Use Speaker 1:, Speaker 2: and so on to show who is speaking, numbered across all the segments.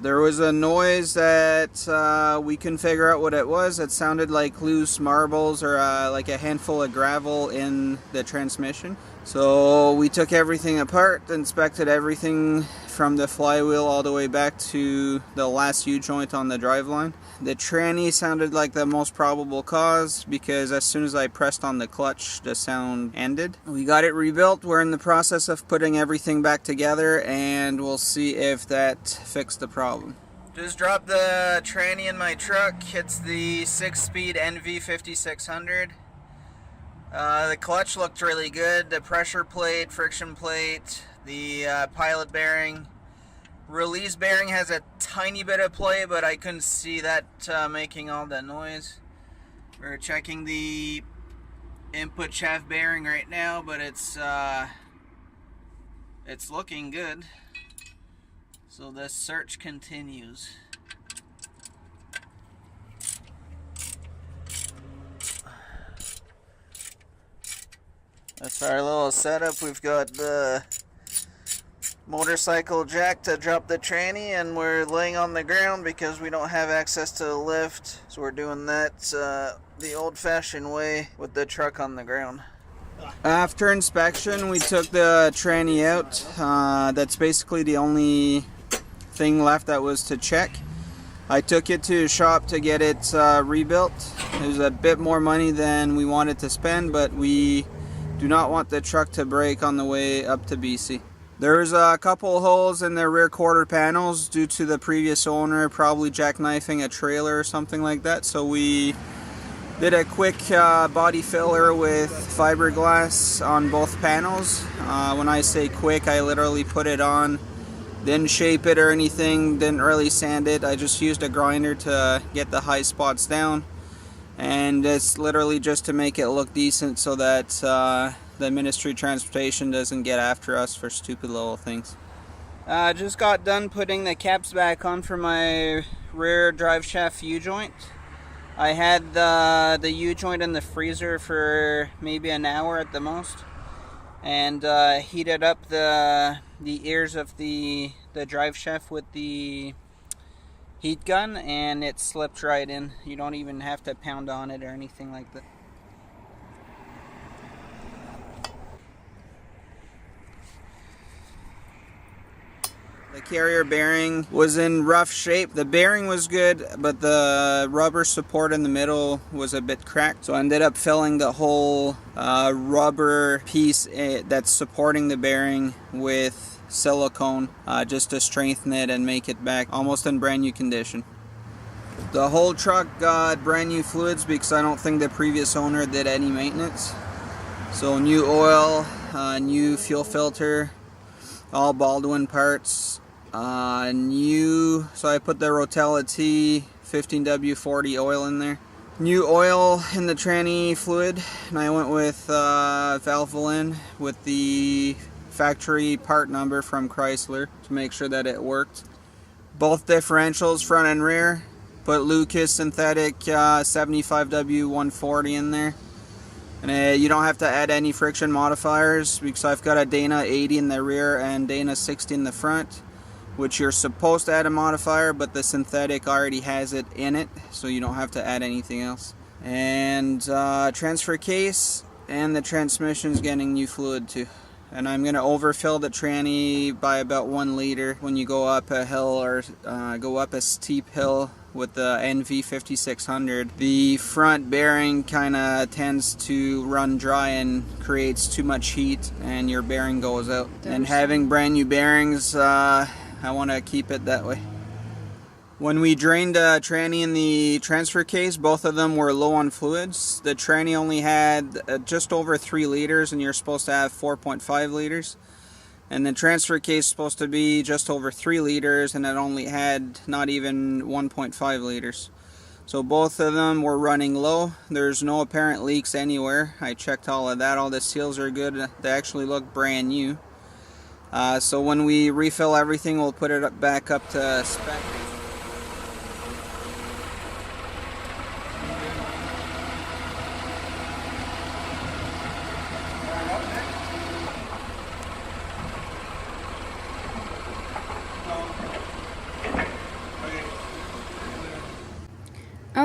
Speaker 1: There was a noise that we couldn't figure out what it was. It sounded like loose marbles or like a handful of gravel in the transmission. So we took everything apart, inspected everything from the flywheel all the way back to the last U-joint on the driveline. The tranny sounded like the most probable cause because as soon as I pressed on the clutch, the sound ended. We got it rebuilt. We're in the process of putting everything back together and we'll see if that fixed the problem. Just dropped the tranny in my truck. It's the 6-speed NV5600. The clutch looked really good. The pressure plate, friction plate, the pilot bearing. Release bearing has a tiny bit of play, but I couldn't see that making all that noise. We're checking the input shaft bearing right now, but it's looking good. So the search continues. That's our little setup. We've got the motorcycle jack to drop the tranny, and we're laying on the ground because we don't have access to the lift. So we're doing that the old-fashioned way with the truck on the ground. After inspection, we took the tranny out. That's basically the only thing left that was to check. I took it to a shop to get it rebuilt. It was a bit more money than we wanted to spend, but we do not want the truck to break on the way up to BC. There's a couple holes in the rear quarter panels due to the previous owner probably jackknifing a trailer or something like that. So we did a quick body filler with fiberglass on both panels. When I say quick, I literally put it on, didn't shape it or anything, didn't really sand it. I just used a grinder to get the high spots down. And it's literally just to make it look decent so that the Ministry of Transportation doesn't get after us for stupid little things. Just got done putting the caps back on for my rear drive shaft U-joint. I had the U-joint in the freezer for maybe an hour at the most, and heated up the ears of the drive shaft with the heat gun, and it slipped right in. You don't even have to pound on it or anything like that. The carrier bearing was in rough shape. The bearing was good, but the rubber support in the middle was a bit cracked. So I ended up filling the whole rubber piece that's supporting the bearing with silicone just to strengthen it and make it back almost in brand new condition. The whole truck got brand new fluids because I don't think the previous owner did any maintenance. So new oil, new fuel filter, all Baldwin parts, so I put the Rotella T 15W40 oil in there. New oil in the tranny fluid, and I went with Vavloine with the factory part number from Chrysler to make sure that it worked. Both differentials, front and rear. Put Lucas synthetic 75W140 in there. And you don't have to add any friction modifiers because I've got a Dana 80 in the rear and Dana 60 in the front, which you're supposed to add a modifier, but the synthetic already has it in it, so you don't have to add anything else. And transfer case and the transmission's getting new fluid too. And I'm going to overfill the tranny by about 1 liter when you go up a hill or go up a steep hill with the NV5600. The front bearing kind of tends to run dry and creates too much heat and your bearing goes out. And having brand new bearings, I want to keep it that way. When we drained the tranny in the transfer case, both of them were low on fluids. The tranny only had just over 3 liters and you're supposed to have 4.5 liters. And the transfer case is supposed to be just over 3 liters and it only had not even 1.5 liters. So both of them were running low. There's no apparent leaks anywhere. I checked all of that. All the seals are good. They actually look brand new. So when we refill everything, we'll put it back up to spec.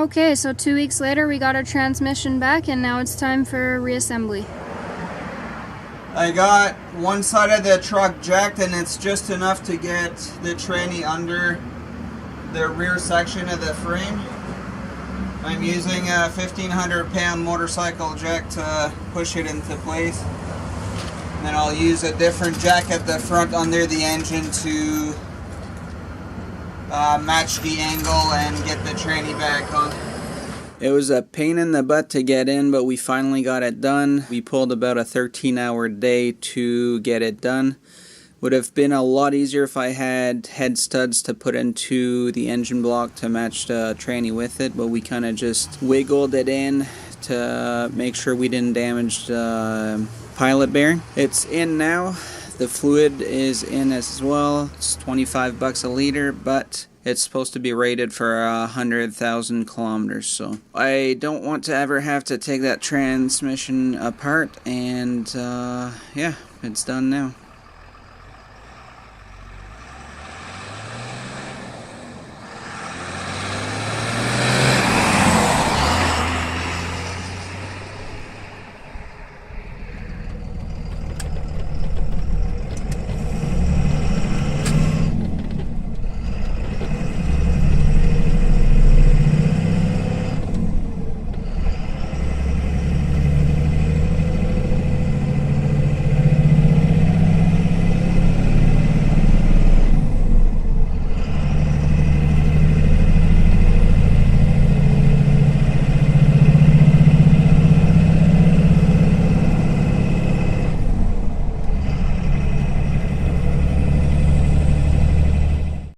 Speaker 2: Okay, so 2 weeks later we got our transmission back and now it's time for reassembly.
Speaker 1: I got one side of the truck jacked and it's just enough to get the tranny under the rear section of the frame. I'm using a 1,500-pound motorcycle jack to push it into place. And then I'll use a different jack at the front under the engine to match the angle and get the tranny back on. It was a pain in the butt to get in, but we finally got it done. We pulled about a 13-hour day to get it done. Would have been a lot easier if I had head studs to put into the engine block to match the tranny with it, but we kind of just wiggled it in to make sure we didn't damage the pilot bearing. It's in now. The fluid is in as well. It's 25 bucks a liter, but it's supposed to be rated for 100,000 kilometers, so I don't want to ever have to take that transmission apart, and yeah, it's done now.